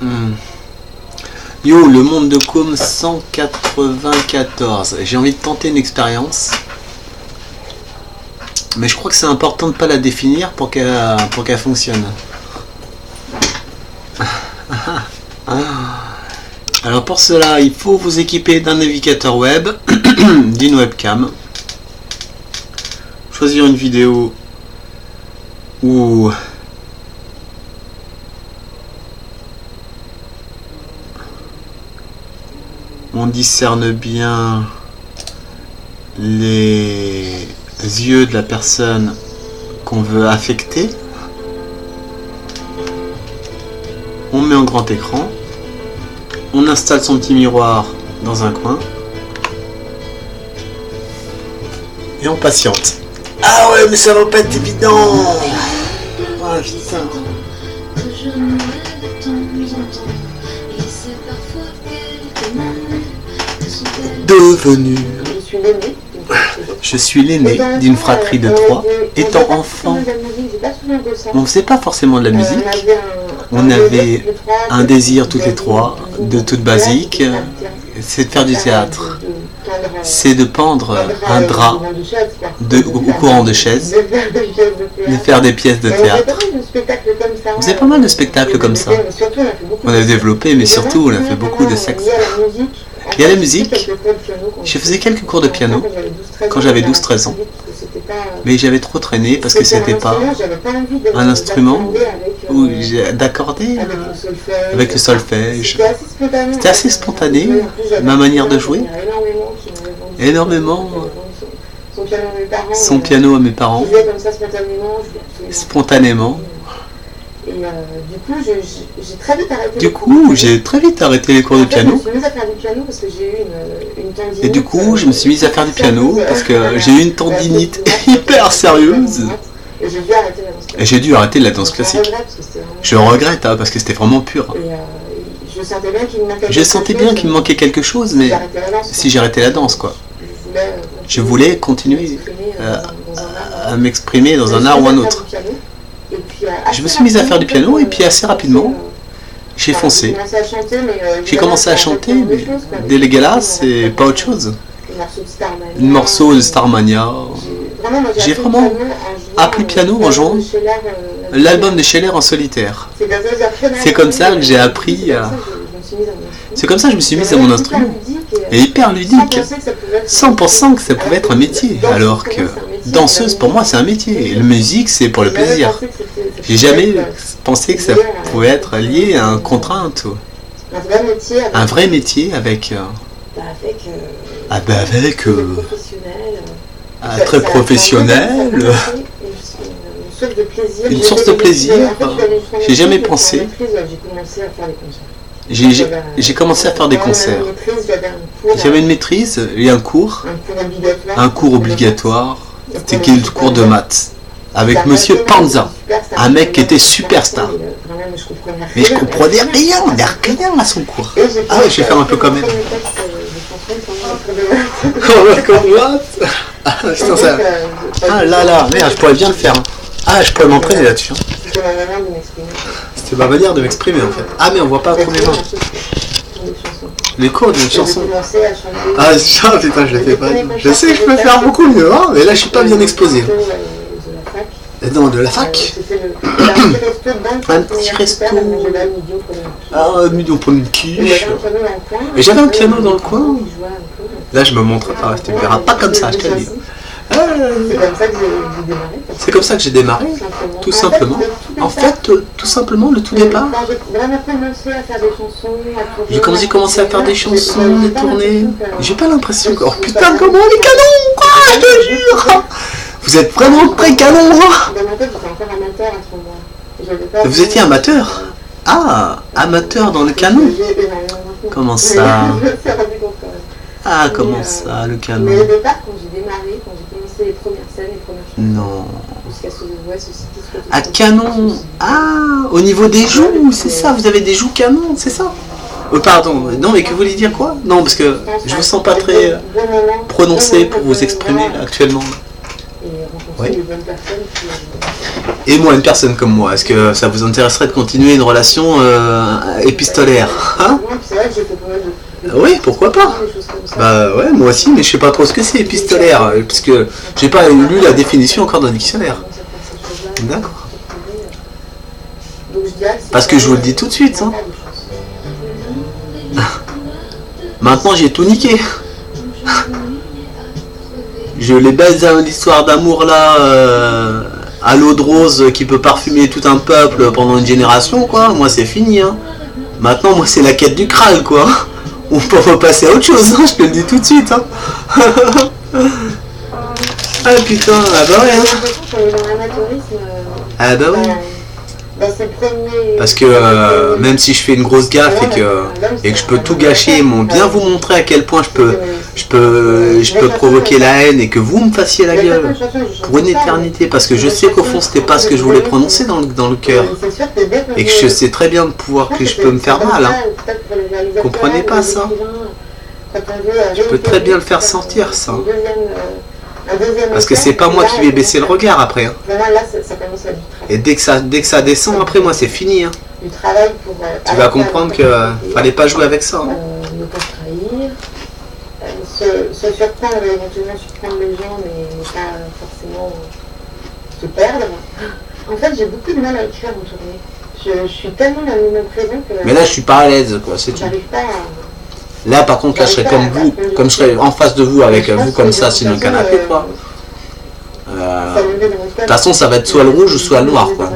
Hmm. Yo, le monde de Com 194. J'ai envie de tenter une expérience. Mais je crois que c'est important de ne pas la définir pour qu'elle fonctionne. Alors pour cela, il faut vous équiper d'un navigateur web, d'une webcam. Choisir une vidéo où on discerne bien les yeux de la personne qu'on veut affecter. On met en grand écran. On installe son petit miroir dans un coin. Et on patiente. Ah ouais, mais ça va pas être évident. Ah putain. Devenu. Je suis l'aîné d'une fratrie de 3. Étant enfant, on ne faisait pas forcément de la musique. On avait un désir toutes les 3, de toute basique, c'est de faire du théâtre. C'est de pendre un drap au courant de chaise, de faire des pièces de théâtre. On faisait pas mal de spectacles comme ça. On a développé, mais surtout on a fait beaucoup de sexe. Et à la musique, je faisais quelques cours de piano quand j'avais 12-13 ans. Mais j'avais trop traîné parce que c'était pas un instrument d'accorder avec le solfège. C'était assez spontané, ma manière de jouer. Énormément son piano à mes parents, spontanément. Et du coup, j'ai très vite arrêté les cours de piano. Et du coup, je me suis mise à faire du piano parce que j'ai eu une tendinite hyper sérieuse. Et j'ai dû arrêter la danse classique. Je regrette parce que c'était vraiment pur. Je sentais bien qu'il me manquait quelque chose, mais si j'arrêtais la danse, quoi. Je voulais continuer à m'exprimer dans un art ou un autre. Je me suis mise à faire du piano et puis assez rapidement, j'ai foncé. J'ai commencé à chanter, mais dès les galas, c'est pas autre chose. Un morceau de Starmania. J'ai vraiment appris le piano en jouant l'album de Scheller en solitaire. C'est comme ça que j'ai appris à... C'est comme ça que je me suis mise à mon instrument. Et hyper ludique. Sans pensant que ça pouvait être un métier. Alors que danseuse, pour moi, c'est un métier. Et la musique, c'est pour le plaisir. J'ai jamais pensé que ça pouvait être lié à une contrainte. Un vrai métier avec... très professionnel. Une source de plaisir. J'ai jamais pensé. J'ai commencé à faire des concerts. J'avais une maîtrise et un cours obligatoire. C'était le cours de maths avec Monsieur Panza, un mec qui était superstar. Mais je comprenais rien à son cours. Ah ouais, je vais faire un peu comme elle. Ah là, merde, je pourrais bien le faire. Ah, je pourrais m'entraîner là-dessus. C'était ma manière de m'exprimer en fait. Ah mais on voit pas trop mes mains. Les cours d'une chanson. Ah putain, je le fais pas. Je sais que je peux faire beaucoup mieux, hein, mais là je suis pas bien exposé. Non, de la fac. Un petit resto. Ah, midi on prend une quiche. Et j'avais un piano dans le coin. Là je me montre pas, tu me verras pas comme ça, je te le dis. C'est comme ça que j'ai démarré, tout simplement. En fait, tout simplement, le tout départ, j'ai commencé à faire des chansons, des tournées. J'ai pas l'impression que... Oh putain, comment les canons, quoi, je te jure. Vous êtes vraiment très canon, hein. Vous étiez amateur? Ah, amateur dans le canon. Comment ça? Ah, comment ça, le canon? Mais au départ, quand j'ai démarré, quand j'ai commencé les premières scènes, les premières chansons. Non. Jusqu'à ce à canon. Ah, au niveau des joues, c'est ça, vous avez des joues canon, c'est ça? Pardon, non, mais que vous voulez dire quoi? Non, parce que je vous sens pas très prononcé pour vous exprimer là, actuellement. Oui. Et moi, une personne comme moi, est-ce que ça vous intéresserait de continuer une relation épistolaire, hein? Oui, pourquoi pas? Bah ouais, moi aussi, mais je sais pas trop ce que c'est épistolaire, parce que j'ai pas lu la définition encore dans le dictionnaire. D'accord. Parce que je vous le dis tout de suite, hein. Maintenant, j'ai tout niqué. Les belles histoires d'amour là, à l'eau de rose qui peut parfumer tout un peuple pendant une génération, quoi. Moi, c'est fini, hein. Maintenant, moi, c'est la quête du Graal, quoi. On peut passer à autre chose, hein, je te le dis tout de suite, hein. Ah putain, ah bah ouais, hein. Ah bah ouais. Parce que même si je fais une grosse gaffe et que je peux tout gâcher, bien vous montrer à quel point je peux provoquer la haine et que vous me fassiez la gueule pour une éternité, parce que je sais qu'au fond c'était pas ce que je voulais prononcer dans le cœur et que je sais très bien le pouvoir que je peux me faire mal, hein. Comprenez pas ça? Je peux très bien le faire sentir, ça. Parce que c'est pas moi qui vais baisser le regard après, hein. Et dès que ça descend, après moi c'est fini, hein. Tu vas comprendre que fallait pas jouer avec ça, hein. Ne pas trahir, se surprendre, éventuellement surprendre les gens, mais pas forcément se perdre. En fait, j'ai beaucoup de mal à écrire en tournée. Je suis tellement dans le moment présent que... Mais là je suis pas à l'aise, quoi, c'est tout. J'arrive pas à... Là par contre, là je serais comme vous, comme je serais en face de vous avec vous comme ça, sur le canapé, quoi. De toute façon, ça va être soit le rouge ou soit le noir, quoi.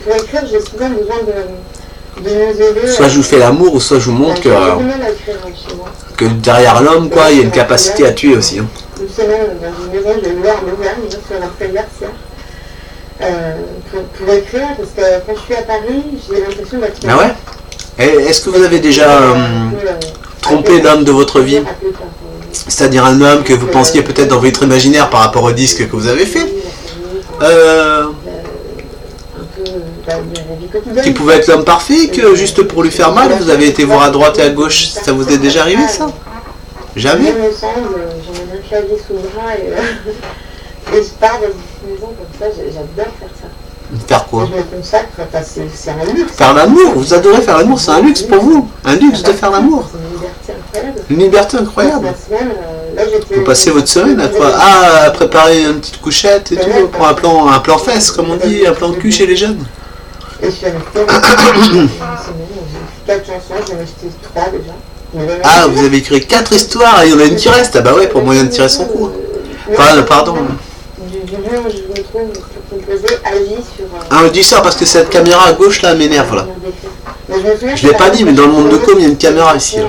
Pour écrire, j'ai souvent besoin de soit je vous fais l'amour ou soit je vous montre que derrière l'homme, quoi, il y a une capacité à tuer aussi, hein. Une semaine dans une maison, je vais voir en Auvergne, sur la anniversaire. Pour écrire, parce que quand je suis à Paris, j'ai l'impression d'être... Ah ouais? Est-ce que vous avez déjà trompé l'homme de votre vie? C'est-à-dire un homme que vous pensiez peut-être dans votre imaginaire par rapport au disque que vous avez fait, qui pouvait être l'homme parfait, que juste pour lui faire mal, vous avez été voir à droite et à gauche. Ça vous est déjà arrivé, ça? Jamais? J'en ai un clavier sous le bras et je pars dans une maison comme ça, j'adore faire ça. Faire quoi? Je me consacre, c'est un luxe. Faire l'amour, vous adorez faire l'amour, c'est un luxe pour vous. Un luxe de faire l'amour. C'est une liberté incroyable. Vous passez votre semaine à préparer une petite couchette et tout, pour un plan fesse, comme on dit, un plan de cul chez les jeunes. Et je suis restée une semaine, j'ai 4 chansons, j'en ai acheté 3 déjà. Ah, vous avez écrit 4 histoires et il y en a une qui reste. Ah bah ouais, pour moyen de tirer son coup. Pardon. Du lieu où je me trouve pour composer agit sur... Ah, on dit ça parce que cette caméra à gauche là m'énerve là. Je l'ai pas dit, mais dans le monde de com, il y a une caméra ici. Là.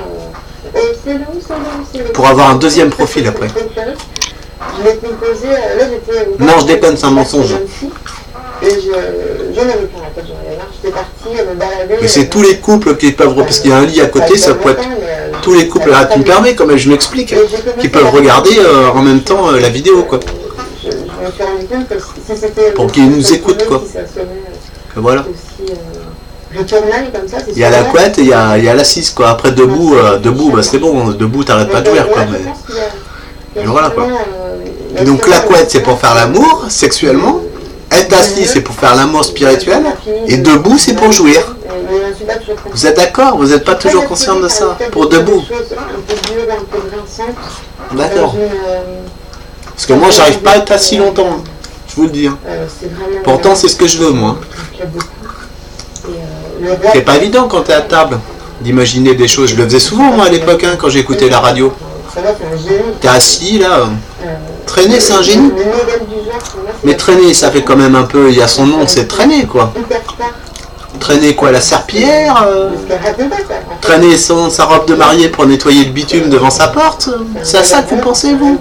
Pour avoir un deuxième profil après. Je l'ai composé, là j'étais... Non, je déconne, c'est un mensonge. Et j'en avais plein la tête, j'en avais marre, j'étais partie me balader... Et c'est tous les couples qui peuvent... Parce qu'il y a un lit à côté, ça peut être... Tous les couples, là tu me permets, comme je m'explique, qui peuvent regarder en même temps la vidéo, quoi. Je me suis rendu compte que si c'était... Pour qu'ils nous écoutent, quoi. Voilà. Il y a la couette et il y a l'assise, quoi. Après debout, bah c'est bon, debout t'arrêtes pas de jouer, quoi. Mais voilà, quoi. Et donc la couette c'est pour faire l'amour sexuellement, être assis c'est pour faire l'amour spirituel, et debout c'est pour jouir. Vous êtes d'accord? Vous n'êtes pas toujours conscient de ça? Pour debout. D'accord. Parce que moi j'arrive pas à être assis longtemps, je vous le dis. Pourtant c'est ce que je veux, moi. C'est pas évident quand t'es à table d'imaginer des choses. Je le faisais souvent moi à l'époque, hein, quand j'écoutais la radio. T'es assis là. Traîner c'est un génie. Mais traîner ça fait quand même un peu, il y a son nom, c'est traîner quoi. Traîner quoi, la serpillière traîner sa robe de mariée pour nettoyer le bitume devant sa porte. C'est à ça que vous pensez, vous?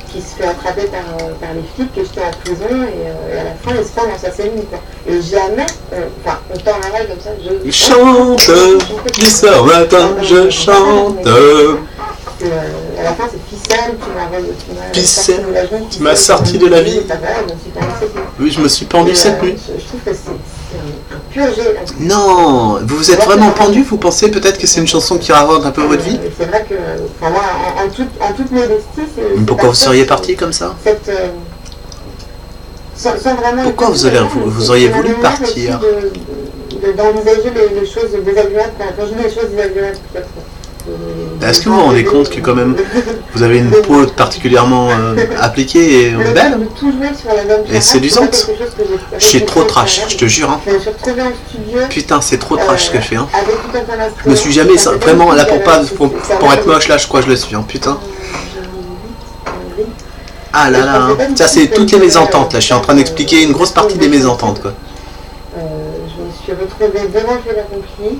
Qui se fait attraper par les flics, que j'étais en prison et à la fin il se prend dans sa cellule quoi. Et jamais, enfin on tend l'oreille comme ça, je chante du soir au matin, je chante. À la fin c'est ficelle, tu m'as sorti de la vie. Oui, je me suis pendu cette nuit. Je trouve que c'est un purgé là. Non, vous vous êtes vraiment pendu? Vous pensez peut-être que c'est une chanson qui raconte un peu votre vie? C'est vrai que, enfin moi, en toute modestie... Mais pourquoi vous seriez parti comme ça? vraiment pourquoi vous auriez voulu partir? D'envisager les choses désagréables, quand je dis les choses désagréables, peut-être. Est-ce que vous vous rendez compte que quand même vous avez une peau particulièrement appliquée et belle et séduisante? Je suis trop trash, je te jure. Hein. Putain, c'est trop trash ce que je fais. Hein. Je me suis jamais vraiment là pour être moche, là je crois que je le suis. Hein. Putain. Ah là là. Ça c'est toutes les mésententes là. Je suis en train d'expliquer une grosse partie des mésententes quoi. Je me suis retrouvée devant le fait accompli.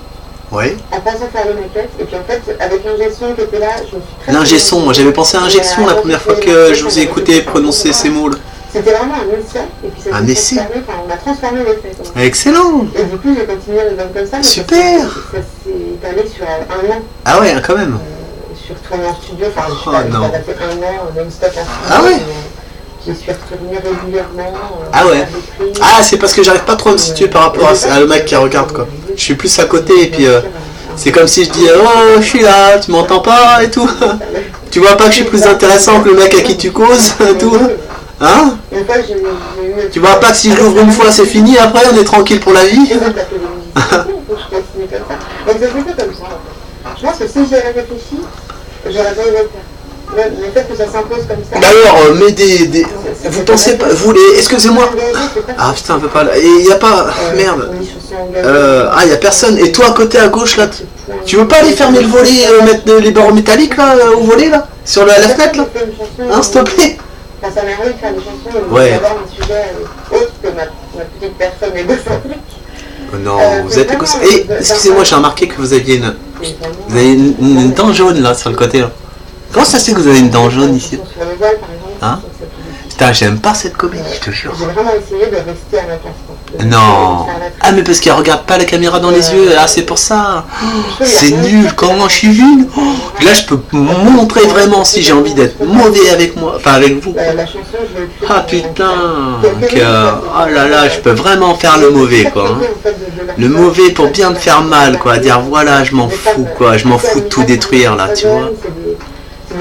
Oui. À passer à faire les maquettes. Et puis en fait, avec l'ingé-son qui était là, je me suis très... L'ingé-son, moi j'avais pensé à injection la première fois que je vous ai écouté prononcer ces mots là. C'était vraiment un essai. Et puis ça s'est transformé, on a transformé l'effet. Excellent. Et du coup, j'ai continué les comme ça. Super. Ça s'est allé sur un an. Ah ouais, quand même. Sur tourner en studio, enfin je sais pas, ça fait un an non-stop en studio. Ah ouais. J'y suis retournée régulièrement. Ah ouais. Ah, c'est parce que j'arrive pas trop à me situer par rapport à le mec qui regarde quoi. Je suis plus à côté et puis c'est comme si je dis oh je suis là, tu m'entends pas et tout. Tu vois pas que je suis plus intéressant que le mec à qui tu causes et tout. Hein? Tu vois pas que si je l'ouvre une fois c'est fini, après on est tranquille pour la vie. Je pense que si j'avais réfléchi, j'aurais pas aimé le faire. Le fait que ça s'impose comme ça. D'ailleurs, mais vous pensez pas, vous les, excusez-moi. Ah putain, on peut pas. Et il y a pas, merde. Ah, il y a personne. Et toi à côté à gauche là, tu veux pas aller fermer le volet, mettre les barreaux métalliques là au volet là, sur la fenêtre là, hein, s'il te plaît. Ça m'arrive de faire des chansons où ouais. d'abord un sujet autre que ma petite personne égocentrique. Non, vous êtes égocentrique. Et excusez-moi, j'ai remarqué que vous aviez une dent jaune là sur le côté là. Comment ça se fait que vous avez une dent jaune ici? Hein? Putain, j'aime pas cette comédie, je te jure. J'ai vraiment essayé de rester à ma place. Non. Ah, mais parce qu'elle regarde pas la caméra dans les yeux. Ah, c'est pour ça. C'est nul. Comment je suis nul. Là, je peux montrer vraiment si j'ai envie d'être mauvais avec moi. Enfin, avec vous. Ah, putain. Oh là là, je peux vraiment faire le mauvais, quoi. Hein. Le mauvais pour bien te faire mal, quoi. Dire, voilà, je m'en fous, quoi. Je m'en fous de tout détruire, là, tu vois.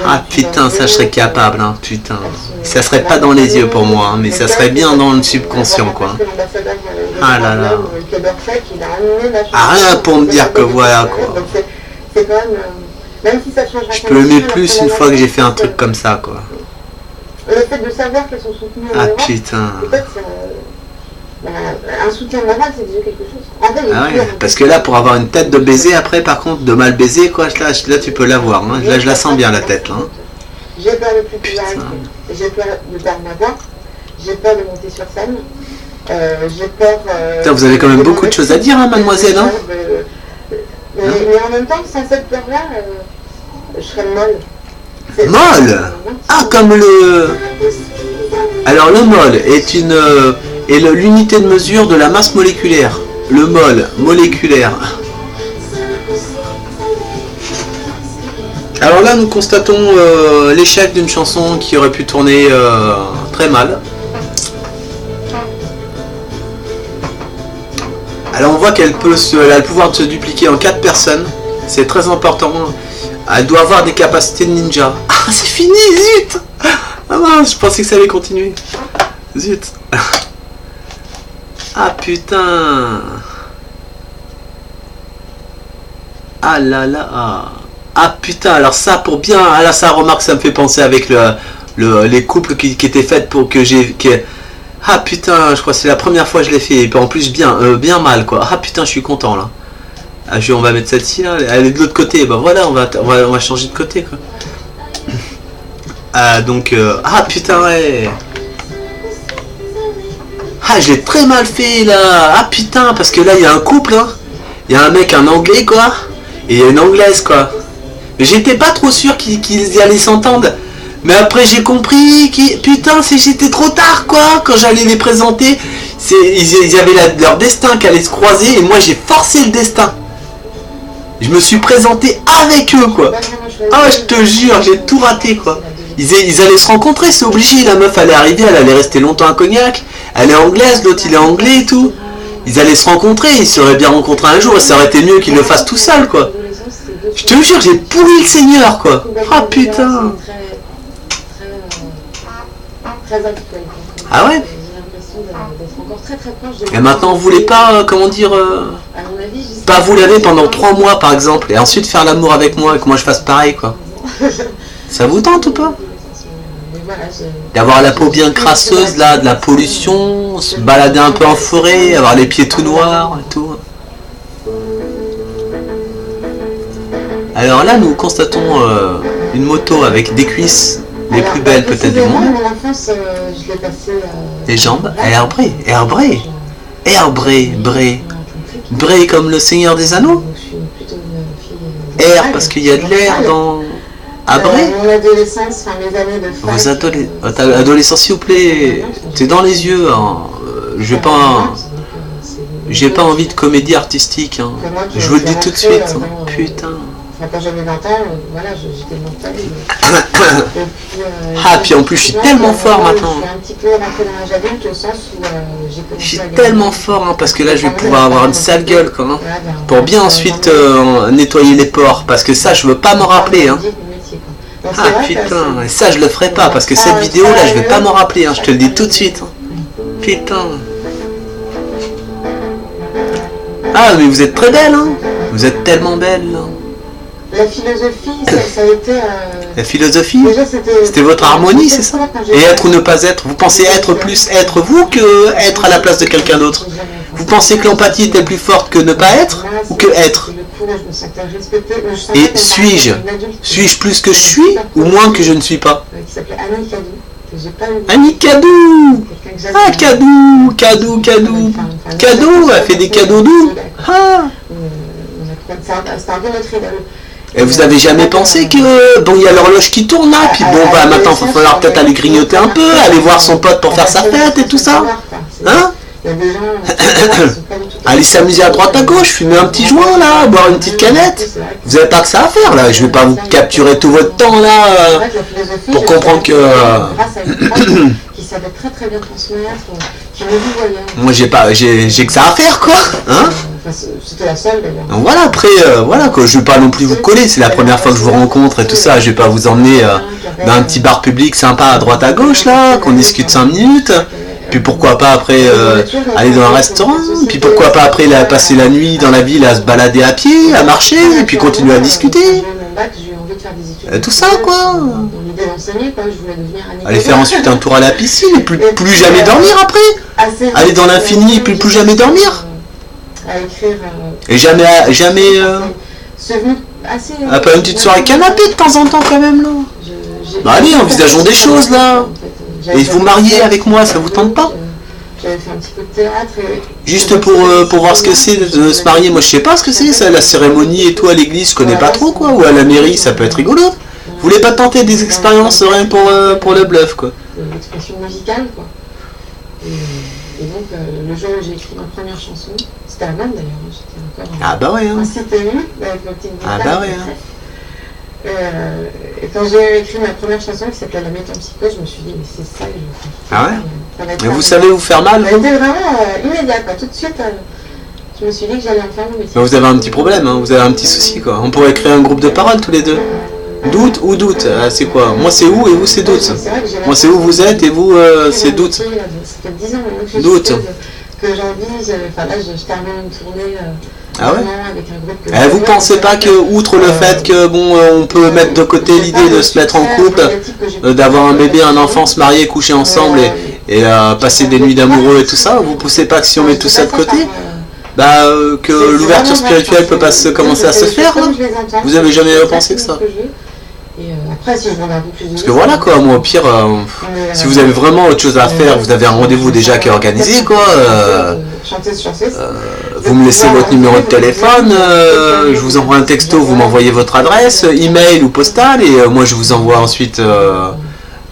Ah putain, ça je serais capable, hein, putain. Ça serait pas dans les yeux pour moi, hein, mais ça serait bien dans le subconscient, quoi. Ah là là. Ah, rien pour me dire que voilà, quoi. Je peux aimer plus une fois que j'ai fait un truc comme ça, quoi. Ah putain. Un soutien moral, c'est déjà quelque chose. En fait, ah ouais, parce que là, pour avoir une tête de baiser, après, par contre, de mal baiser, quoi, là tu peux l'avoir. Hein. Là, je la sens bien, la tête. Là, hein. J'ai peur de plus popularité. J'ai peur de perdre ma voix. J'ai peur de monter sur scène. J'ai peur... Putain, vous avez quand même beaucoup de choses à dire, hein, mademoiselle. Hein. Mais en même temps, sans cette peur-là, je serais molle. Molle? Ah, comme le... Alors, le mol est une... Et l'unité de mesure de la masse moléculaire. Le mol, moléculaire. Alors là, nous constatons l'échec d'une chanson qui aurait pu tourner très mal. Alors on voit qu'elle elle a le pouvoir de se dupliquer en 4 personnes. C'est très important. Elle doit avoir des capacités de ninja. Ah, c'est fini, zut! Ah mince, je pensais que ça allait continuer. Zut. Ah putain. Ah là là. Ah putain, alors ça pour bien... Ah là, ça remarque, ça me fait penser avec les couples qui étaient faits pour que j'ai... Ah putain, je crois que c'est la première fois que je l'ai fait. Et puis en plus bien mal quoi. Ah putain, je suis content là. Ah, on va mettre celle-ci là. Elle est de l'autre côté. Bah voilà, on va changer de côté quoi. Ah donc... Ah putain, ouais. Ah, je l'ai très mal fait là. Ah putain, parce que là il y a un couple hein. Il y a un mec, un anglais quoi. Et il y a une anglaise quoi. Mais j'étais pas trop sûr qu'ils allaient s'entendre. Mais après j'ai compris putain, c'était trop tard quoi. Quand j'allais les présenter, ils avaient leur destin qui allait se croiser. Et moi j'ai forcé le destin. Je me suis présenté avec eux quoi. Ah je te jure, j'ai tout raté quoi. Ils allaient se rencontrer, c'est obligé. La meuf allait arriver, elle allait rester longtemps à Cognac. Elle est anglaise, l'autre il est anglais et tout. Ils allaient se rencontrer, ils seraient bien rencontrés un jour. Ça aurait été mieux qu'ils le fassent tout seul quoi. Je te jure, j'ai pourri le Seigneur quoi. Ah putain. Ah ouais. d'être encore très très proche de... Et maintenant, vous voulez pas, comment dire, pas vous laver pendant 3 mois par exemple, et ensuite faire l'amour avec moi et que moi je fasse pareil, quoi. Ça vous tente ou pas? D'avoir la peau bien crasseuse, là, de la pollution, se balader un peu en forêt, avoir les pieds tout noirs et tout. Alors là, nous constatons une moto avec des cuisses les plus belles peut-être du monde. Les jambes Bré comme le Seigneur des Anneaux. Air parce qu'il y a de l'air dans... À Bré. Vos adolescents, s'il vous plaît, t'es dans les yeux. Hein. J'ai pas envie de comédie artistique. Hein. Je vous le dis tout de suite. Hein. Putain. Quand j'avais 20 ans, voilà, j'étais mentale. Ah, puis en plus, je suis tellement fort maintenant. Je suis un petit peu rentrée dans l'âge adulte au sens où j'ai commencé. Je suis tellement fort, hein, parce que là, je vais pouvoir avoir une sale gueule, quoi. Hein, pour bien ensuite nettoyer les pores, parce que ça, je veux pas m'en rappeler. Hein. Ah putain, et ça, je le ferai pas, parce que cette vidéo-là, je vais pas m'en rappeler. Hein, je te le dis tout de suite. Hein. Putain. Ah, mais vous êtes très belle, hein. Vous êtes tellement belle, là. La philosophie, ça a été... La philosophie, c'était votre harmonie, c'est ça? Et être ou ne pas être, vous pensez être plus être vous que être à la place de quelqu'un d'autre? Vous pensez que l'empathie était plus forte que ne pas être ou que être? Et suis-je plus que je suis ou moins que je ne suis pas? Annie Cadou. Ah, Cadou, elle fait des cadeaux doux. Ah. C'est un peu notre idole. Et vous avez jamais pensé que, bon, il y a l'horloge qui tourne là, puis bon, bah maintenant il va falloir peut-être aller grignoter un peu, aller voir son pote pour faire sa fête et tout ça. Hein? Allez s'amuser à droite à gauche, fumer un petit joint là, boire une petite canette. Vous n'avez pas que ça à faire là, je vais pas vous capturer tout votre temps là pour comprendre que... Moi j'ai que ça à faire quoi, hein? C'était la seule d'ailleurs. Voilà, après, voilà quoi, je vais pas non plus vous coller, c'est la première fois que je vous rencontre et tout ça, je vais pas vous emmener dans un petit bar public sympa à droite à gauche là, qu'on discute 5 minutes, puis pourquoi pas après aller dans un restaurant, puis pourquoi pas après passer la nuit dans la ville à se balader à pied, à marcher, et puis continuer à discuter. Tout ça quoi. Aller faire ensuite un tour à la piscine et plus jamais dormir après. Aller dans l'infini et plus jamais dormir. Et jamais pas une petite soirée canapé de temps en temps quand même là. Bah allez, envisageons des choses là. Et vous marier avec moi, ça vous tente pas? Juste pour voir ce que c'est de se marier, moi je sais pas ce que c'est ça, la cérémonie et tout à l'église, je connais pas trop quoi, ou à la mairie, ça peut être rigolo. Vous voulez pas tenter des expériences rien pour le bluff quoi? L'expression musicale quoi. Et donc le jour où j'ai écrit ma première chanson, c'était à Nantes d'ailleurs, j'étais encore ah bah ouais, hein. en CTU avec ma petite guitare. Ah bah ouais, hein. Et quand j'ai écrit ma première chanson qui s'appelait La Métempsycose, je me suis dit mais c'est ça que je veux faire. Ah ouais. Mais vous savez vous faire mal? C'était vraiment immédiat quoi, tout de suite. Je me suis dit que j'allais en faire le métier. Mais vous avez un petit problème, hein. Vous avez un petit souci quoi. On pourrait créer un groupe de paroles tous les deux. Doute ou doute, c'est quoi? Moi c'est où et vous c'est doute. Moi c'est où vous êtes et vous c'est doute. Ça fait 10 ans maintenant que je doute. Que j'envise, enfin là je termine une tournée ah ouais. avec un groupe vous pensez pas que, outre le fait que bon on peut mettre de côté l'idée de se mettre en couple, d'avoir un bébé, un enfant, se marier, coucher ensemble et passer des nuits d'amoureux et tout ça, vous pensez pas que si on met tout ça de côté, bah que l'ouverture spirituelle peut pas commencer à se faire là? Vous avez jamais pensé que ça? Après, si je un peu plus parce que voilà quoi, moi au pire, si vous avez vraiment autre chose à faire, vous avez un rendez-vous déjà qui est organisé quoi, vous me laissez votre numéro de téléphone, je vous envoie un texto, vous m'envoyez votre adresse, email ou postal, et moi je vous envoie ensuite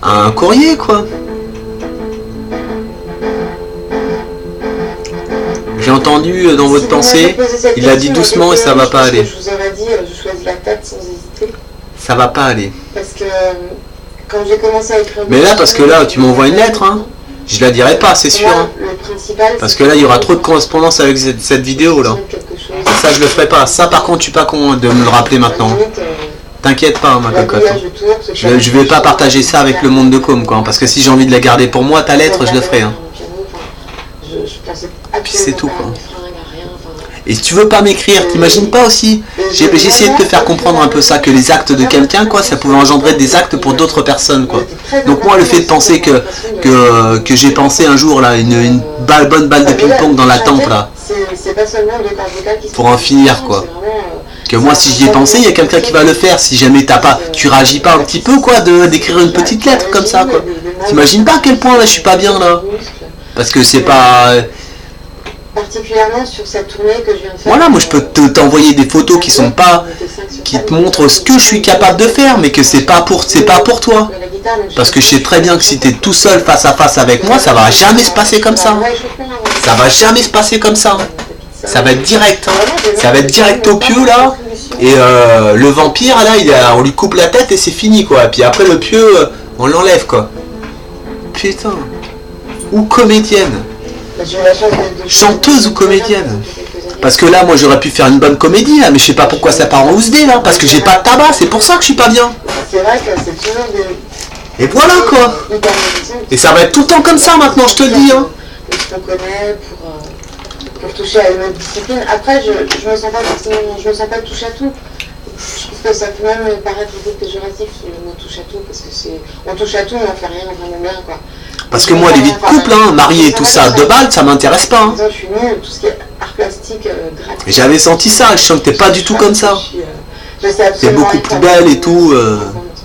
un courrier quoi. J'ai entendu dans votre pensée, il a dit doucement et ça va pas aller. Je vous aurais dit, je choisis la tête sans hésiter. Ça va pas aller. Parce que quand j'ai commencé à écrire... Mais là, parce que là, tu m'envoies une lettre, hein. Je la dirai pas, c'est sûr. Hein. Parce que là, il y aura trop de correspondance avec cette vidéo, là. Ça, je le ferai pas. Ça, par contre, je suis pas con de me le rappeler maintenant. T'inquiète pas, ma cocotte. Je vais pas partager ça avec le monde de com, quoi. Parce que si j'ai envie de la garder pour moi, ta lettre, je le ferai. Hein. Puis c'est tout quoi. Et si tu veux pas m'écrire, t'imagines pas aussi, j'ai essayé de te faire comprendre un peu ça, que les actes de quelqu'un, quoi, ça pouvait engendrer des actes pour d'autres personnes, quoi. Donc moi, le fait de penser que j'ai pensé un jour, là, une bonne balle de ping-pong dans la tempe, là, pour en finir, quoi. Que moi, si j'y ai pensé, il y a quelqu'un qui va le faire. Si jamais tu réagis pas un petit peu, quoi, d'écrire une petite lettre comme ça, quoi. T'imagines pas à quel point, là, je suis pas bien, là. Parce que c'est pas... particulièrement sur cette tournée que je viens de faire. Voilà, moi je peux t'envoyer des photos qui sont pas, qui te montrent ce que je suis capable de faire, mais que c'est pas pour toi. Parce que je sais très bien que si tu es tout seul face à face avec moi, ça va jamais se passer comme ça. Ça va jamais se passer comme ça. Ça va être direct. Ça va être direct au pieu là. Et le vampire là, on lui coupe la tête et c'est fini quoi. Et puis après le pieu, on l'enlève quoi. Putain. Ou comédienne. Chanteuse ou comédienne? Parce que là, moi j'aurais pu faire une bonne comédie là, mais je sais pas pourquoi ça part en ousdé là, parce que j'ai pas de tabac, c'est pour ça que je suis pas bien. C'est vrai que c'est toujours des... Et voilà quoi. Et ça va être tout le temps comme ça maintenant, je te le dis. Hein. Ce qu'on connaît pour toucher à une autre discipline. Après, je me sens pas forcément, je me sens pas touche à tout. Je trouve que ça peut même paraître un peu péjoratif le mot touche à tout, parce que on touche à tout, mais on fait rien vraiment bien quoi. Parce que moi, les vies de couple, hein, mariés et tout ça, de balle, ça m'intéresse pas. Hein. Je suis nulle, tout ce qui est art plastique, gratuit. J'avais senti ça, je sens que t'es pas du tout comme ça. T'es beaucoup plus belle et tout.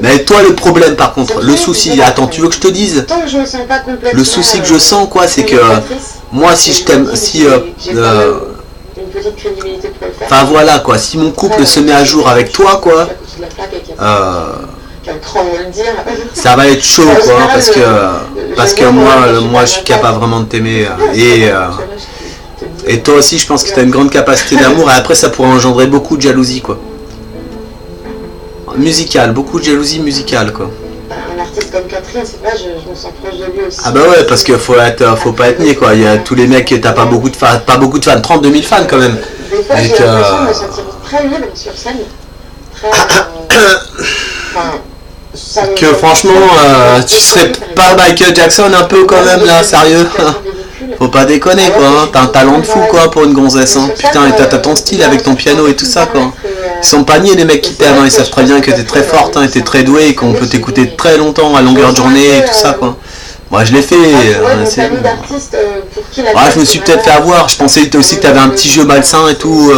Mais toi, le problème par contre, le souci, attends, tu veux que je te dise? Le souci que je sens, quoi, c'est que moi, si je t'aime, si... Enfin voilà, quoi, si mon couple se met à jour avec toi, quoi... ça va être chaud quoi, parce que moi je suis capable vraiment de t'aimer et toi aussi je pense que tu as une grande capacité d'amour et après ça pourrait engendrer beaucoup de jalousie quoi. Musicale, beaucoup de jalousie musicale quoi. Un artiste comme Catherine, c'est vrai, je me sens proche de lui aussi. Ah bah ouais, parce qu'il faut pas être niais quoi, il y a tous les mecs, t'as pas beaucoup de fans, 32 000 fans quand même. Des fois j'ai l'impression de me sentir très libre sur scène, que franchement, tu serais pas Michael Jackson un peu quand même là, sérieux. Faut pas déconner quoi, hein. T'as un talent de fou quoi pour une gonzesse. Hein. Putain, et t'as ton style avec ton piano et tout ça quoi. Ils sont pas niais les mecs qui t'aiment, hein. Ils savent très bien que t'es très forte, hein, et t'es très douée et qu'on peut t'écouter très longtemps à longueur de journée et tout ça quoi. Moi je l'ai fait, c'est... je me suis peut-être fait avoir, je pensais aussi que t'avais un petit jeu malsain et tout,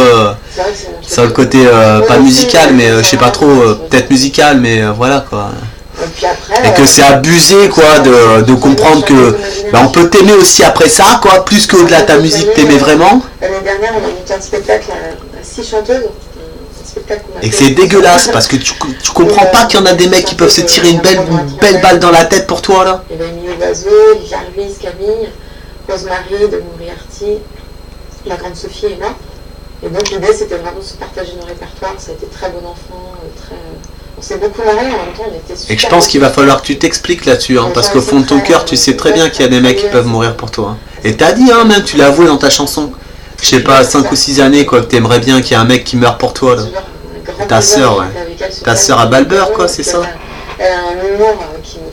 sur le côté pas musical, mais je sais pas trop, peut-être musical, mais voilà quoi. Et que c'est abusé quoi de comprendre que on peut t'aimer aussi après ça quoi, plus qu'au-delà de ta musique t'aimer vraiment. L'année dernière on a monté un spectacle à 6 chanteuses. Et que c'est dégueulasse parce que tu comprends pas qu'il y en a des mecs qui peuvent se tirer une belle balle dans la tête pour toi là. Il y avait Emilio Vazo, Jarvis, Camille, Rosemary de Moriarty, la grande Sophie et moi. Et donc l'idée c'était vraiment de se partager nos répertoires, ça a été très bon enfant, très... On s'est beaucoup marré, en même temps on était super... Et que je pense qu'il va falloir que tu t'expliques là-dessus, hein, parce qu'au fond de ton cœur tu sais très bien qu'il y a des mecs qui peuvent mourir pour toi. Hein. Et t'as dit, hein, même tu l'as avoué dans ta chanson. Je sais pas, 5 ou 6 années quoi, que t'aimerais bien qu'il y ait un mec qui meurt pour toi là. Ta sœur, ouais. Ta sœur à Balbeur quoi, c'est ça.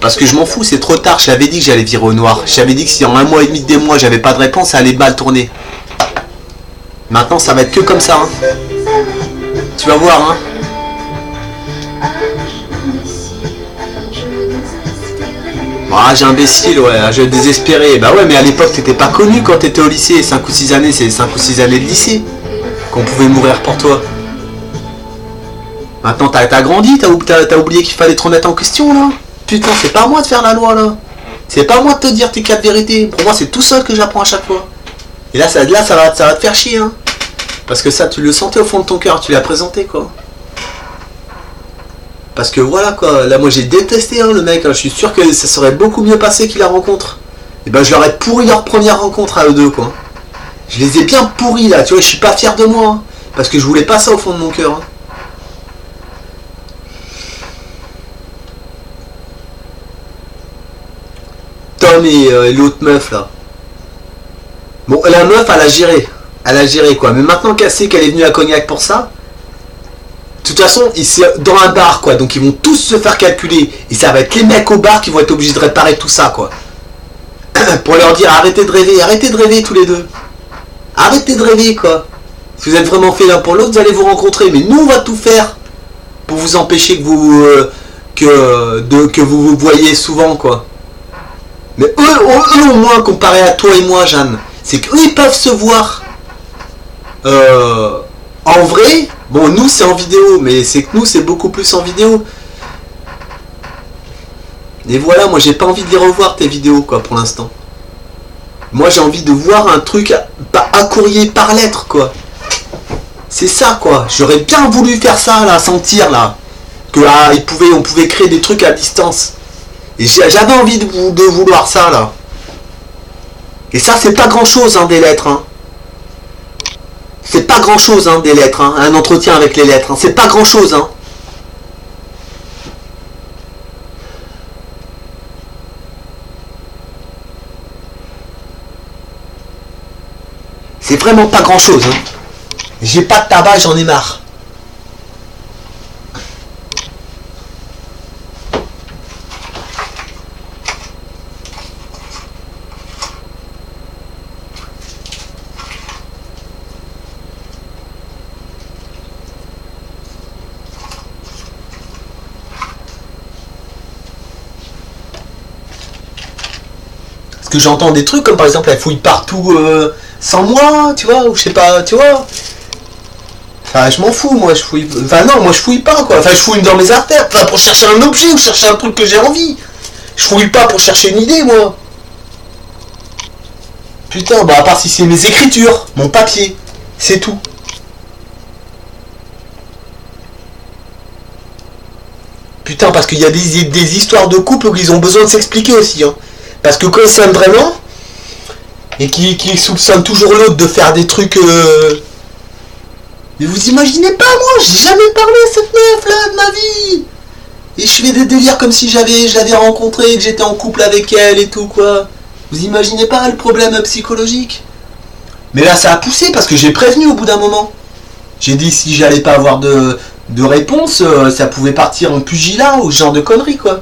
Parce que je m'en fous, c'est trop tard, je t'avais dit que j'allais virer au noir. Je t'avais dit que si en 1 mois et demi, 2 mois j'avais pas de réponse, ça allait mal tourner. Maintenant ça va être que comme ça. Hein. Tu vas voir hein. Ah j'ai imbécile ouais, je désespéré. Bah ouais mais à l'époque t'étais pas connu quand t'étais au lycée. 5 ou 6 années, c'est 5 ou 6 années de lycée qu'on pouvait mourir pour toi. Maintenant t'as grandi, t'as oublié qu'il fallait te remettre en question là. Putain c'est pas à moi de faire la loi là. C'est pas à moi de te dire tes 4 vérités. Pour moi c'est tout seul que j'apprends à chaque fois. Et là ça va te faire chier hein. Parce que ça tu le sentais au fond de ton cœur, tu l'as présenté quoi. Parce que voilà quoi, là moi j'ai détesté hein, le mec, hein. Je suis sûr que ça serait beaucoup mieux passé qu'il la rencontre. Et ben je leur ai pourri leur première rencontre à eux deux quoi. Je les ai bien pourris là, tu vois, je suis pas fier de moi. Hein, parce que je voulais pas ça au fond de mon cœur. Hein. Tom et l'autre meuf là. Bon la meuf elle a géré quoi, mais maintenant qu'elle sait qu'elle est venue à Cognac pour ça. De toute façon, c'est dans un bar quoi, donc ils vont tous se faire calculer. Et ça va être les mecs au bar qui vont être obligés de réparer tout ça quoi. pour leur dire arrêtez de rêver tous les deux. Arrêtez de rêver quoi. Si vous êtes vraiment fait l'un pour l'autre, vous allez vous rencontrer. Mais nous on va tout faire pour vous empêcher que vous que vous voyez souvent quoi. Mais eux au moins comparé à toi et moi Jeanne, c'est qu'eux ils peuvent se voir en vrai. Bon nous c'est en vidéo, mais c'est que nous c'est beaucoup plus en vidéo. Et voilà, moi j'ai pas envie de les revoir tes vidéos quoi pour l'instant. Moi j'ai envie de voir un truc à courrier par lettre quoi. C'est ça quoi. J'aurais bien voulu faire ça là, sentir là que on pouvait créer des trucs à distance. Et j'avais envie de vouloir ça là. Et ça c'est pas grand chose hein, des lettres hein. C'est pas grand chose hein, des lettres hein. Un entretien avec les lettres hein. C'est pas grand chose hein. C'est vraiment pas grand chose hein. J'ai pas de tabac, j'en ai marre. Parce que j'entends des trucs comme par exemple elle fouille partout sans moi, tu vois, ou je sais pas, tu vois. Enfin, je m'en fous, moi, je fouille. Enfin, non, moi, je fouille pas, quoi. Enfin, je fouille dans mes artères. Enfin, pour chercher un objet ou chercher un truc que j'ai envie. Je fouille pas pour chercher une idée, moi. Putain, bah, à part si c'est mes écritures, mon papier. C'est tout. Putain, parce qu'il y a des histoires de couple où ils ont besoin de s'expliquer aussi, hein. Parce que quand ils s'aiment vraiment, et qui soupçonnent toujours l'autre de faire des trucs... Mais vous imaginez pas, moi, j'ai jamais parlé à cette meuf là de ma vie. Et je fais des délires comme si je l'avais rencontrée, que j'étais en couple avec elle et tout quoi. Vous imaginez pas le problème psychologique? Mais là ça a poussé parce que j'ai prévenu au bout d'un moment. J'ai dit que si j'allais pas avoir de réponse, ça pouvait partir en pugilat ou ce genre de conneries quoi.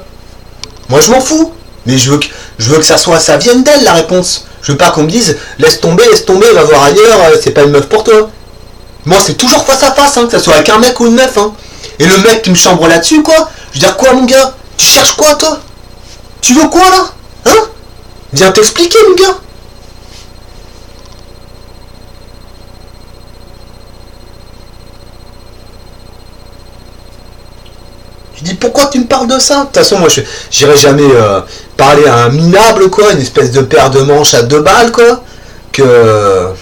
Moi je m'en fous. Mais je veux que ça vienne d'elle la réponse. Je veux pas qu'on me dise laisse tomber, va voir ailleurs, c'est pas une meuf pour toi. Moi c'est toujours face à face, hein, que ça soit avec un mec ou une meuf. Hein. Et le mec qui me chambre là-dessus quoi. Je veux dire quoi mon gars? Tu cherches quoi toi? Tu veux quoi là? Hein? Viens t'expliquer mon gars. Je dis pourquoi tu me parles de ça? De toute façon moi j'irai jamais parler à un minable quoi, une espèce de paire de manches à 2 balles quoi, que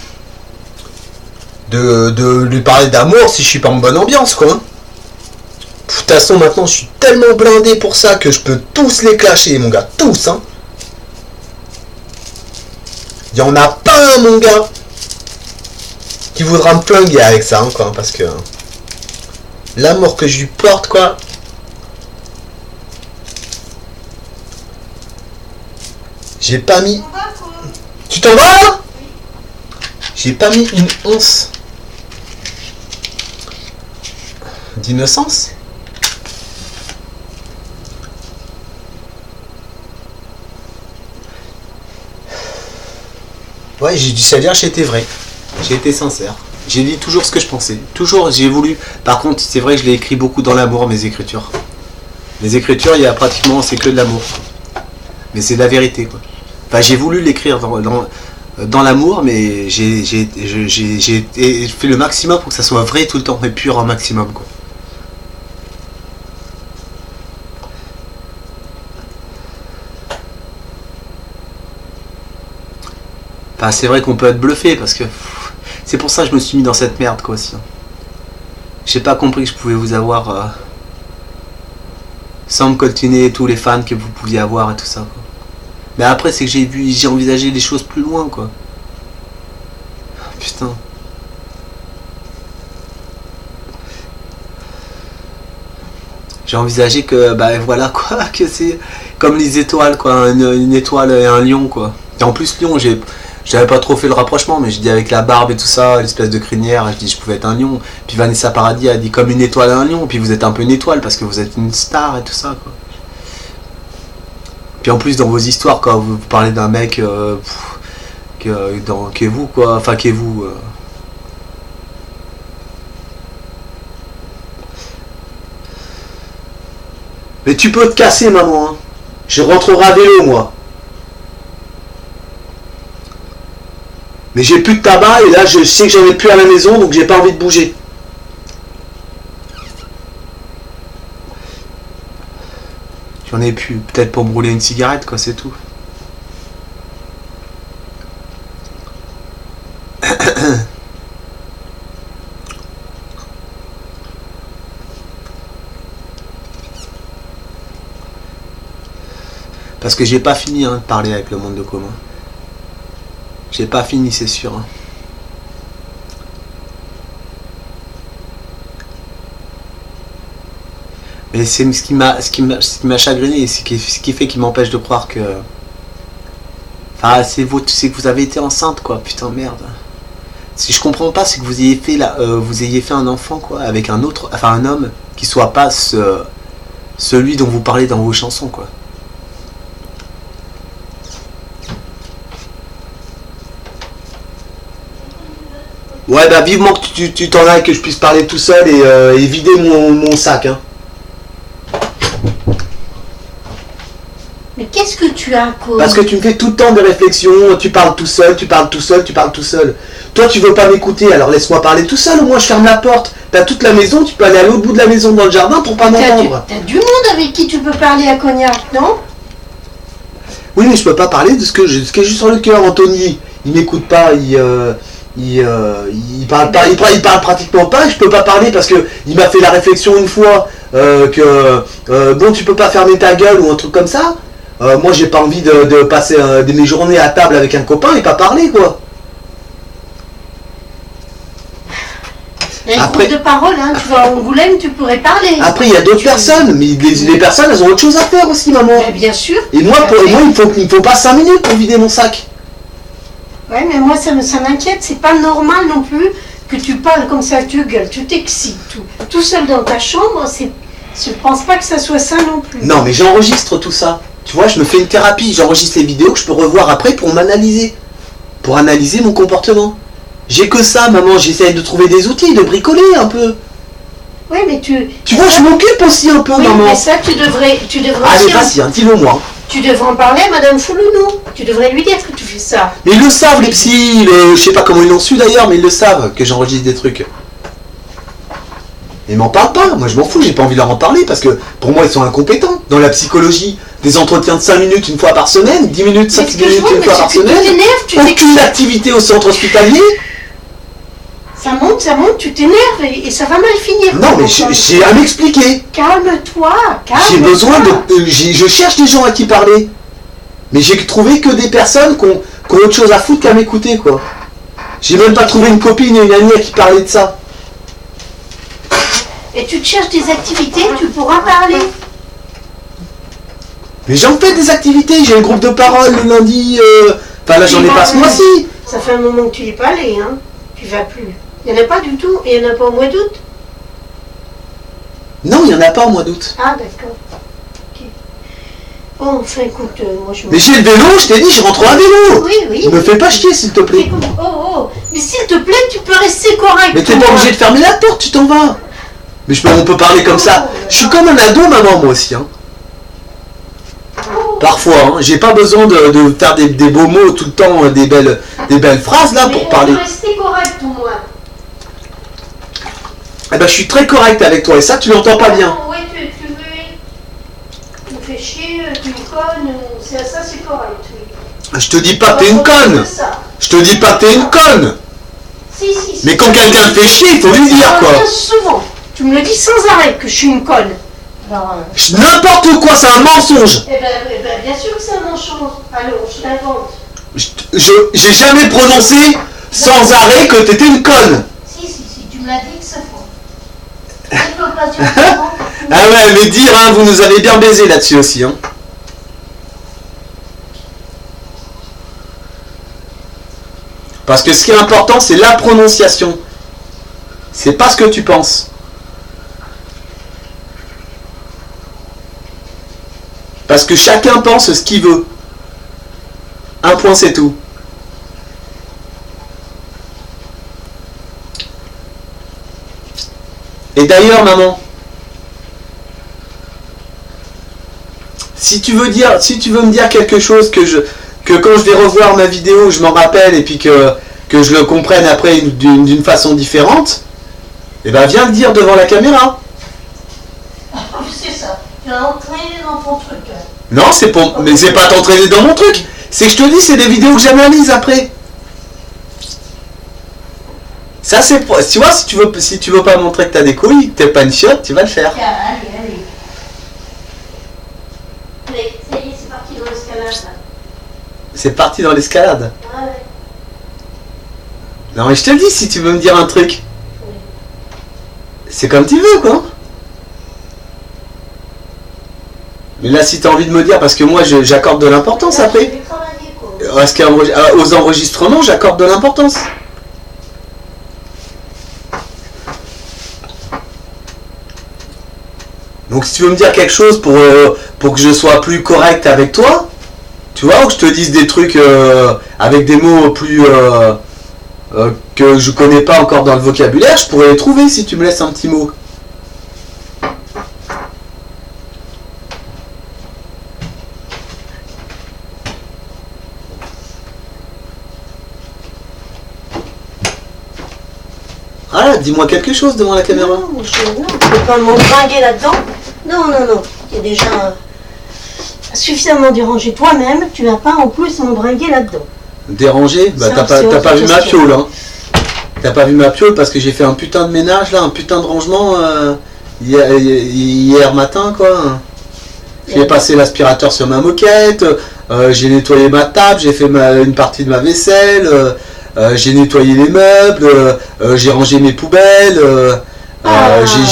de lui parler d'amour si je suis pas en bonne ambiance quoi. De toute façon maintenant je suis tellement blindé pour ça que je peux tous les clasher mon gars, tous hein. Il y en a pas un mon gars qui voudra me flinguer avec ça hein, quoi, parce que l'amour que je lui porte quoi. J'ai pas mis... Tu t'en vas là? J'ai pas mis une once d'innocence. Ouais, j'ai dû savoir, j'ai été vrai. J'ai été sincère. J'ai dit toujours ce que je pensais. Toujours, j'ai voulu... Par contre, c'est vrai que je l'ai écrit beaucoup dans l'amour, mes écritures. Mes écritures, il y a pratiquement... C'est que de l'amour. Mais c'est de la vérité, quoi. Enfin, j'ai voulu l'écrire dans l'amour, mais j'ai fait le maximum pour que ça soit vrai tout le temps, et pur un maximum, quoi. Enfin, c'est vrai qu'on peut être bluffé, parce que... C'est pour ça que je me suis mis dans cette merde, quoi, aussi. J'ai pas compris que je pouvais vous avoir... sans me coltiner tous les fans que vous pouviez avoir et tout ça, quoi. Mais après, c'est que j'ai envisagé les choses plus loin, quoi. Putain. J'ai envisagé que, bah voilà, quoi, que c'est comme les étoiles, quoi, une étoile et un lion, quoi. Et en plus, lion, j'avais pas trop fait le rapprochement, mais je dis avec la barbe et tout ça, l'espèce de crinière, je dis je pouvais être un lion. Puis Vanessa Paradis a dit comme une étoile et un lion, puis vous êtes un peu une étoile parce que vous êtes une star et tout ça, quoi. Puis en plus, dans vos histoires, quand vous parlez d'un mec qui est vous, quoi. Enfin, qui est vous. Mais tu peux te casser, maman. Hein. Je rentrerai à vélo, moi. Mais j'ai plus de tabac et là, je sais que j'en ai plus à la maison, donc j'ai pas envie de bouger. J'en ai plus. Peut-être pour me rouler une cigarette, quoi, c'est tout. Parce que j'ai pas fini de parler avec le monde de commun. J'ai pas fini, c'est sûr. Hein. Mais c'est ce qui m'a chagriné, ce qui fait qu'il m'empêche de croire que... Enfin, c'est que vous avez été enceinte, quoi. Putain, merde. Si je comprends pas, c'est que vous ayez fait un enfant, quoi, avec un autre... Enfin, un homme qui soit pas celui dont vous parlez dans vos chansons, quoi. Ouais, bah vivement que tu t'en ailles, que je puisse parler tout seul et vider mon sac, hein. Mais qu'est-ce que tu as, quoi? Parce que tu me fais tout le temps des réflexions, tu parles tout seul, tu parles tout seul, tu parles tout seul. Toi, tu veux pas m'écouter, alors laisse-moi parler tout seul, au moins je ferme la porte. T'as toute la maison, tu peux aller à l'autre bout de la maison dans le jardin pour pas m'entendre. T'as du monde avec qui tu peux parler à Cognac, non? Oui, mais je peux pas parler de ce que j'ai juste sur le cœur, Anthony. Il m'écoute pas, il parle pratiquement pas, et je peux pas parler parce que il m'a fait la réflexion une fois bon, tu peux pas fermer ta gueule ou un truc comme ça. Moi j'ai pas envie de passer mes journées à table avec un copain et pas parler, quoi. Il y a un groupe de parole, hein. Tu vas à Angoulême, tu pourrais parler. Après il y a d'autres personnes, mais les personnes elles ont autre chose à faire aussi, maman. Mais bien sûr. Et moi il me faut pas 5 minutes pour vider mon sac. Ouais, mais moi ça m'inquiète, c'est pas normal non plus que tu parles comme ça, tu gueules, tu t'excites, tout seul dans ta chambre, je pense pas que ça soit ça non plus. Non, mais j'enregistre tout ça. Tu vois, je me fais une thérapie, j'enregistre les vidéos que je peux revoir après pour m'analyser. Pour analyser mon comportement. J'ai que ça, maman, j'essaye de trouver des outils, de bricoler un peu. Oui, mais tu vois, je m'occupe aussi un peu, oui, maman. Mais ça, tu devrais allez, vas-y, dis-le moi. Tu devrais en parler à Madame Foulounou. Tu devrais lui dire que tu fais ça. Mais ils le savent, les psys, je sais pas comment ils l'ont su d'ailleurs, mais ils le savent que j'enregistre des trucs. Ils m'en parlent pas, moi je m'en fous, j'ai pas envie de leur en parler parce que pour moi ils sont incompétents. Dans la psychologie, des entretiens de 5 minutes une fois par semaine, 10 minutes, 5 minutes une fois par semaine, aucune activité au centre hospitalier. Ça monte, tu t'énerves et ça va mal finir. Non mais j'ai à m'expliquer. Calme-toi. J'ai besoin je cherche des gens à qui parler. Mais j'ai trouvé que des personnes qui ont autre chose à foutre qu'à m'écouter, quoi. J'ai même pas trouvé une copine et une amie à qui parler de ça. Et tu te cherches des activités, tu pourras parler. Mais j'en fais des activités, j'ai un groupe de parole le lundi, enfin là j'en ai pas ce mois-ci. Ça fait un moment que tu n'y es pas allé, hein. Tu vas plus. Il n'y en a pas du tout, et il n'y en a pas au mois d'août. Non, il n'y en a pas au mois d'août. Ah d'accord. Ok. Bon, enfin écoute, moi je... Mais j'ai le vélo, je t'ai dit, je rentre à vélo. Oui. Me fais pas chier s'il te plaît. Oh, mais s'il te plaît, tu peux rester correct. Mais t'es pas obligé de fermer la porte, tu t'en vas. Mais on peut parler comme ça. Je suis comme un ado, maman, moi aussi. Hein. Parfois, hein, j'ai pas besoin de faire des beaux mots tout le temps, des belles phrases là pour parler. Mais rester correct au moins. Eh ben, je suis très correct avec toi et ça, tu l'entends pas bien. Oui, tu me fais chier, tu me connes, ça c'est correct. Oui. Je te dis pas que t'es une conne. Je te dis pas que t'es une conne. Si. Mais quand quelqu'un te fait chier, il faut lui dire quoi. Souvent. Tu me le dis sans arrêt que je suis une conne. N'importe quoi, c'est un mensonge. Eh ben, bien sûr que c'est un mensonge. Alors, je l'invente. J'ai jamais prononcé sans arrêt que t'étais une conne. Si, tu me l'as dit que ça fois. Ah ouais, mais dire, hein, vous nous avez bien baisé là-dessus aussi. Hein. Parce que ce qui est important, c'est la prononciation. C'est pas ce que tu penses. Parce que chacun pense ce qu'il veut. Un point, c'est tout. Et d'ailleurs, maman, si tu veux me dire quelque chose que quand je vais revoir ma vidéo, je m'en rappelle et puis que je le comprenne après d'une façon différente, eh ben viens le dire devant la caméra. C'est ça. Tu vas entraîner dans ton truc. Non, mais c'est pas t'entraîner dans mon truc. C'est que je te dis, c'est des vidéos que j'analyse après. Ça c'est pour... Tu vois, si tu veux pas montrer que t'as des couilles, que t'es pas une chiotte, tu vas le faire. Allez. Mais ça y est, c'est parti dans l'escalade. C'est parti dans l'escalade. Ah ouais. Non mais je te le dis, si tu veux me dire un truc. C'est comme tu veux, quoi. Mais là, si tu as envie de me dire, parce que moi, j'accorde de l'importance après. Je vais travailler, quoi. Parce qu'aux enregistrements, j'accorde de l'importance. Donc, si tu veux me dire quelque chose pour que je sois plus correct avec toi, tu vois, ou que je te dise des trucs avec des mots plus que je connais pas encore dans le vocabulaire, je pourrais les trouver si tu me laisses un petit mot. Ah, dis-moi quelque chose devant la caméra. Non, tu ne peux pas m'embringuer là-dedans. Non. Tu es déjà suffisamment dérangé toi-même. Tu ne vas pas en plus m'embringuer là-dedans. Dérangé? Bah t'as pas vu ma piole, hein. T'as pas vu ma piole parce que j'ai fait un putain de ménage là, un putain de rangement hier matin, quoi. J'ai passé l'aspirateur sur ma moquette, j'ai nettoyé ma table, j'ai fait une partie de ma vaisselle, j'ai nettoyé les meubles, j'ai rangé mes poubelles,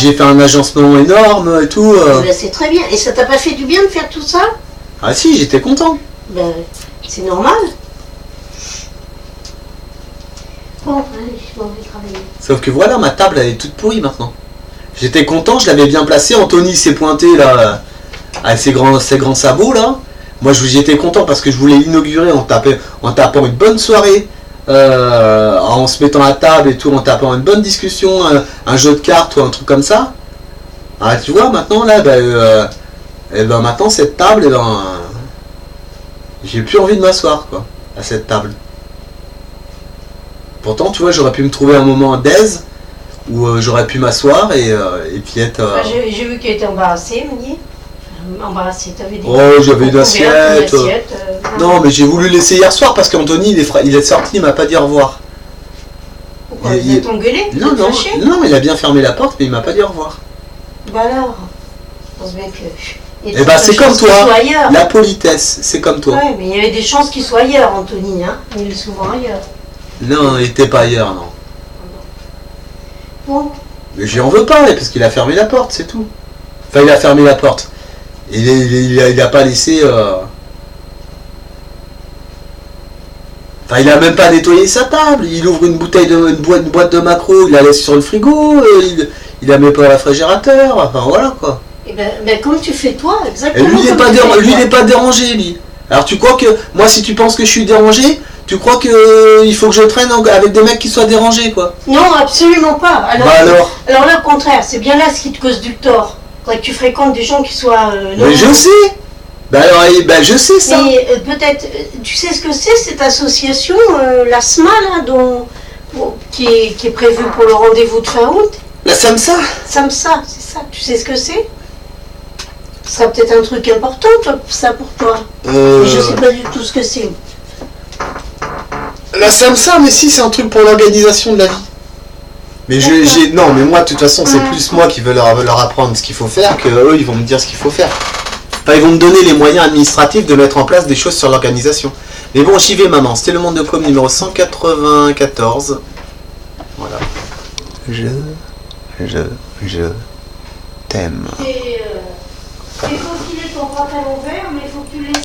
j'ai fait un agencement énorme et tout. C'est très bien. Et ça t'a pas fait du bien de faire tout ça? Ah si, j'étais content. Ben, c'est normal. Bon, allez, je m'en vais travailler. Sauf que voilà, ma table elle est toute pourrie maintenant. J'étais content, je l'avais bien placée. Anthony s'est pointé là, avec ses grands sabots là. Moi j'étais content parce que je voulais l'inaugurer en tapant une bonne soirée, en se mettant à table et tout, en tapant une bonne discussion, un jeu de cartes ou un truc comme ça. Ah tu vois maintenant là, maintenant cette table, j'ai plus envie de m'asseoir quoi, à cette table. Pourtant, tu vois, j'aurais pu me trouver un moment d'aise où j'aurais pu m'asseoir et puis être... J'ai vu qu'elle était embarrassée, me dit. Embarrassée, t'avais des... Oh, j'avais une assiette. Non, mais j'ai voulu laisser hier soir parce qu'Anthony, il est sorti, il m'a pas dit au revoir. Pourquoi, vous êtes engueulé? Non, il a bien fermé la porte, mais il m'a pas dit au revoir. Bah alors, je pense bien que... Eh ben, c'est comme toi, la politesse, c'est comme toi. Ouais, mais il y avait des chances qu'il soit ailleurs, Anthony, hein. Il est souvent ailleurs. Non, il était pas ailleurs, non. Bon. Mais j'y en veux pas, parce qu'il a fermé la porte, c'est tout. Enfin, il a fermé la porte. Il a pas laissé... Enfin, il a même pas nettoyé sa table. Il ouvre une boîte de macro, il la laisse sur le frigo, il la met pas au réfrigérateur, enfin voilà quoi. Et ben comme tu fais toi, exactement. Et lui, il n'est pas dérangé, lui. Alors tu crois que, moi si tu penses que je suis dérangé, tu crois que il faut que je traîne avec des mecs qui soient dérangés quoi? Non, absolument pas. Alors là au contraire, c'est bien là ce qui te cause du tort. Faudrait que tu fréquentes des gens qui soient... mais je sais. Je sais ça. Mais peut-être, tu sais ce que c'est cette association, la SMA là, qui est prévue pour le rendez-vous de fin août? La SAMSA. SAMSA, c'est ça. Tu sais ce que c'est? Ce sera peut-être un truc important, ça pour toi. Mais je sais pas du tout ce que c'est. La SAMSA, mais si, c'est un truc pour l'organisation de la vie. Mais non, mais moi, de toute façon, c'est plus moi qui veux leur apprendre ce qu'il faut faire que eux, ils vont me dire ce qu'il faut faire. Enfin, ils vont me donner les moyens administratifs de mettre en place des choses sur l'organisation. Mais bon, j'y vais, maman. C'était le Monde de Com numéro 194. Voilà. Je t'aime. Il faut filer ton pantalon vert, mais il faut que tu le laisses